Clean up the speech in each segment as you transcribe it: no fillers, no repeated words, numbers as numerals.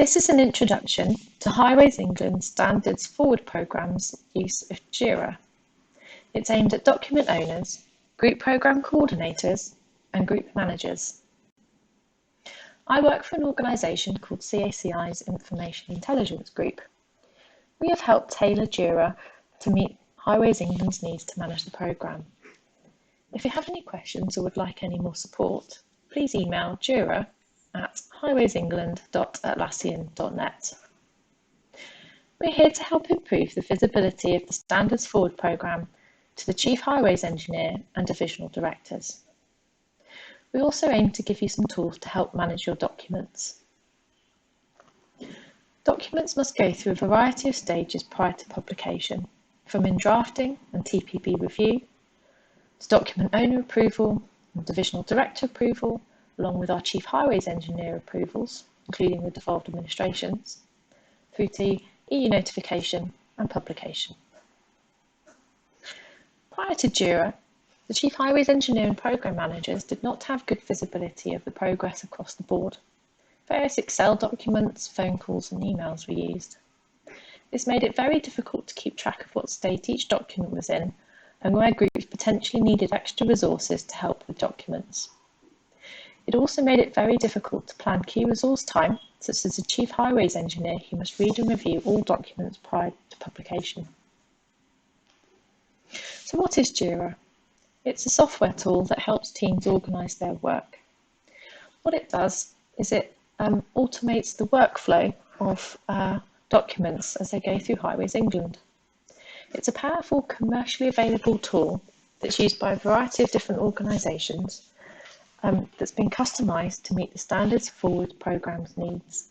This is an introduction to Highways England Standards Forward Programme's use of JIRA. It's aimed at document owners, group programme coordinators and group managers. I work for an organisation called CACI's Information Intelligence Group. We have helped tailor JIRA to meet Highways England's needs to manage the programme. If you have any questions or would like any more support, please email jira@highwaysengland.atlassian.net. We're here to help improve the visibility of the Standards Forward programme to the Chief Highways Engineer and Divisional Directors. We also aim to give you some tools to help manage your documents. Documents must go through a variety of stages prior to publication, from in-drafting and TPB review, to document owner approval and Divisional Director approval, along with our Chief Highways Engineer approvals, including the devolved administrations, through to EU notification and publication. Prior to JIRA, the Chief Highways Engineer and Programme Managers did not have good visibility of the progress across the board. Various Excel documents, phone calls and emails were used. This made it very difficult to keep track of what state each document was in and where groups potentially needed extra resources to help with documents. It also made it very difficult to plan key resource time, such as the Chief Highways Engineer who must read and review all documents prior to publication. So what is JIRA? It's a software tool that helps teams organise their work. What it does is it automates the workflow of documents as they go through Highways England. It's a powerful commercially available tool that's used by a variety of different organisations that's been customised to meet the Standards Forward programme's needs.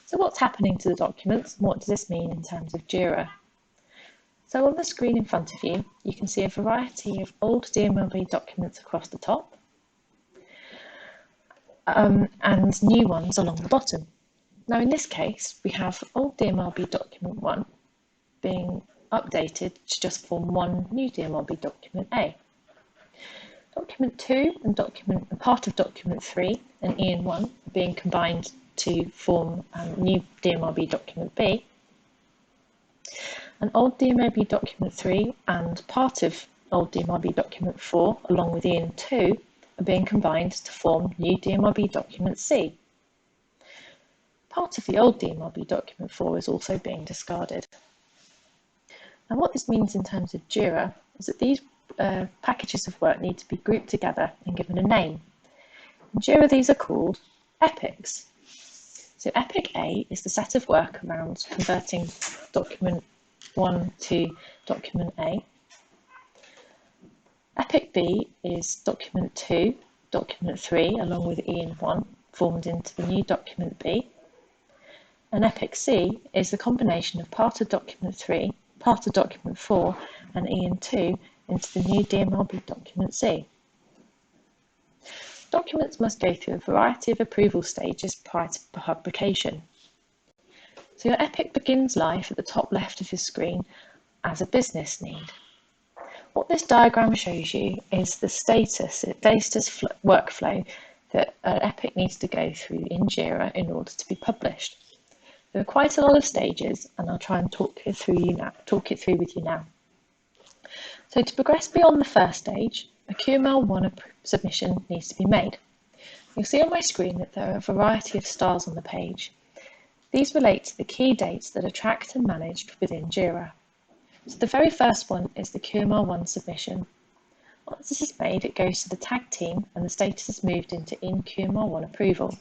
So what's happening to the documents and what does this mean in terms of JIRA? So on the screen in front of you, you can see a variety of old DMRB documents across the top and new ones along the bottom. Now in this case, we have old DMRB document 1 being updated to just form one new DMRB document A. Document 2 and part of document 3 and EN1 are being combined to form new DMRB document B. And old DMRB document 3 and part of old DMRB document 4 along with EN2 are being combined to form new DMRB document C. Part of the old DMRB document 4 is also being discarded. And what this means in terms of JIRA is that these packages of work need to be grouped together and given a name. In JIRA these are called epics. So epic A is the set of work around converting document 1 to document A. Epic B is document 2, document 3 along with EN1 formed into the new document B. And epic C is the combination of part of document 3, part of document 4 and EN2 into the new DMRB document C. Documents must go through a variety of approval stages prior to publication. So your epic begins life at the top left of your screen as a business need. What this diagram shows you is the status workflow that an epic needs to go through in JIRA in order to be published. There are quite a lot of stages and I'll try and talk it through with you now. So to progress beyond the first stage, a QML1 submission needs to be made. You'll see on my screen that there are a variety of stars on the page. These relate to the key dates that are tracked and managed within JIRA. So the very first one is the QML1 submission. Once this is made, it goes to the TAG team and the status is moved into in-QML1 approval.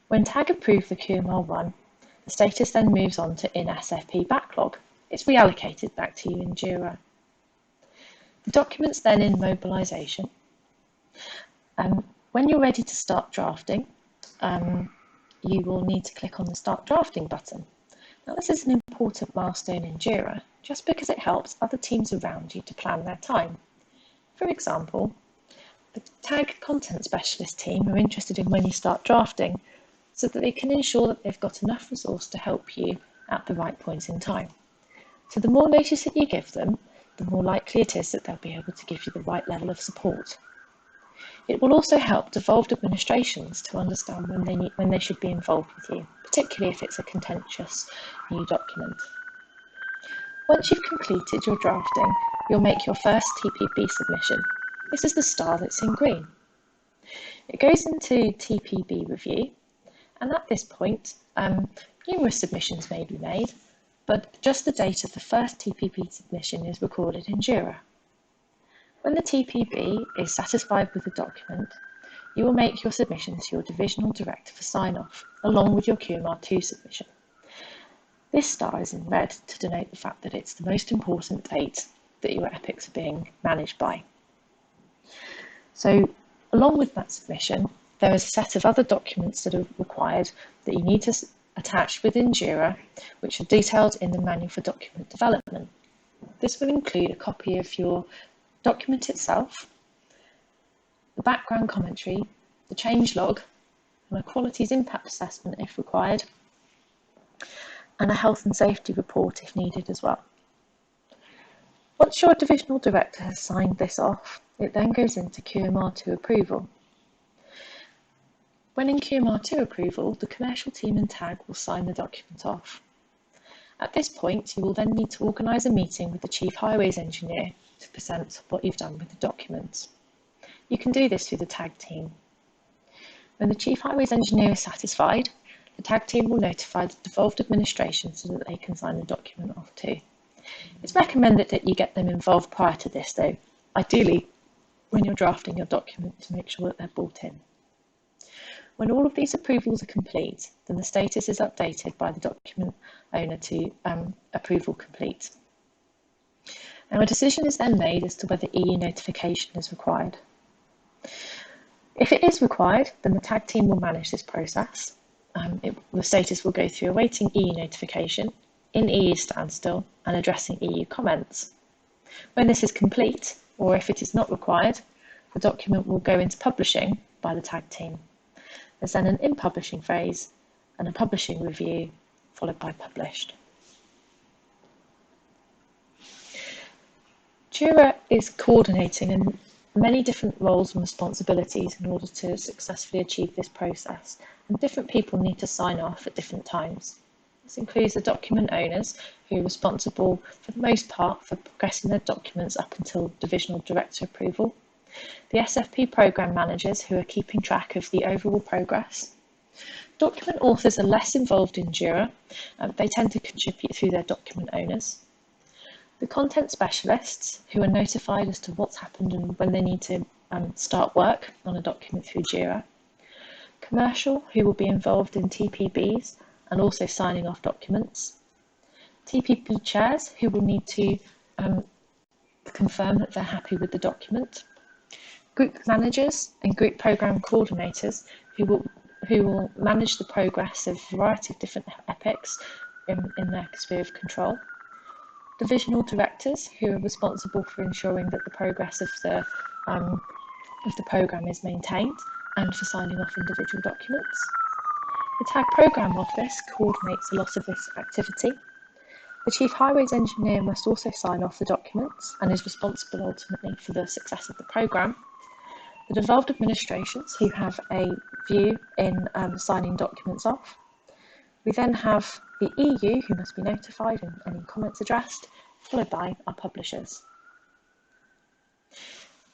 When TAG approve the QML1, the status then moves on to in-SFP backlog. It's reallocated back to you in JIRA. The document's then in mobilisation. When you're ready to start drafting, you will need to click on the Start Drafting button. Now this is an important milestone in JIRA, just because it helps other teams around you to plan their time. For example, the TAG Content Specialist team are interested in when you start drafting, so that they can ensure that they've got enough resource to help you at the right point in time. So the more notice that you give them, the more likely it is that they'll be able to give you the right level of support. It will also help devolved administrations to understand when they should be involved with you, particularly if it's a contentious new document. Once you've completed your drafting, you'll make your first TPB submission. This is the star that's in green. It goes into TPB review, and at this point, numerous submissions may be made, but just the date of the first TPB submission is recorded in JIRA. When the TPB is satisfied with the document, you will make your submission to your Divisional Director for sign-off, along with your QMR2 submission. This star is in red to denote the fact that it's the most important date that your epics are being managed by. So, along with that submission, there is a set of other documents that are required that you need to attach within JIRA, which are detailed in the Manual for Document Development. This will include a copy of your document itself, the background commentary, the change log, and a qualities impact assessment if required, and a health and safety report if needed as well. Once your Divisional Director has signed this off, it then goes into QMR2 approval. When in QMR2 approval, the commercial team and TAG will sign the document off. At this point, you will then need to organise a meeting with the Chief Highways Engineer to present what you've done with the documents. You can do this through the TAG team. When the Chief Highways Engineer is satisfied, the TAG team will notify the devolved administration so that they can sign the document off too. It's recommended that you get them involved prior to this though, ideally when you're drafting your document to make sure that they're brought in. When all of these approvals are complete, then the status is updated by the document owner to approval complete. Now a decision is then made as to whether EU notification is required. If it is required, then the TAG team will manage this process. The status will go through awaiting EU notification, in EU standstill, and addressing EU comments. When this is complete, or if it is not required, the document will go into publishing by the TAG team. There's then an in-publishing phase and a publishing review, followed by published. JIRA is coordinating in many different roles and responsibilities in order to successfully achieve this process, and different people need to sign off at different times. This includes the document owners, who are responsible for the most part for progressing their documents up until Divisional Director approval, the SFP Programme Managers, who are keeping track of the overall progress. Document authors are less involved in JIRA, they tend to contribute through their document owners. The content specialists, who are notified as to what's happened and when they need to start work on a document through JIRA. Commercial, who will be involved in TPBs and also signing off documents. TPB chairs, who will need to confirm that they're happy with the document. Group managers and group programme coordinators, who will manage the progress of a variety of different epics in their sphere of control. Divisional directors, who are responsible for ensuring that the progress of the programme is maintained and for signing off individual documents. The TAG Programme Office coordinates a lot of this activity. The Chief Highways Engineer must also sign off the documents and is responsible ultimately for the success of the programme. The devolved administrations, who have a view in signing documents off. We then have the EU, who must be notified and any comments addressed, followed by our publishers.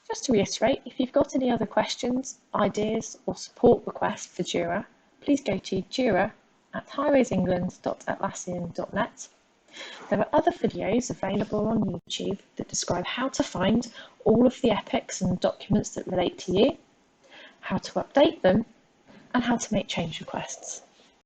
Just to reiterate, if you've got any other questions, ideas or support requests for JIRA, please go to jira@highwaysengland.atlassian.net. There are other videos available on YouTube that describe how to find all of the epics and documents that relate to you, how to update them, and how to make change requests.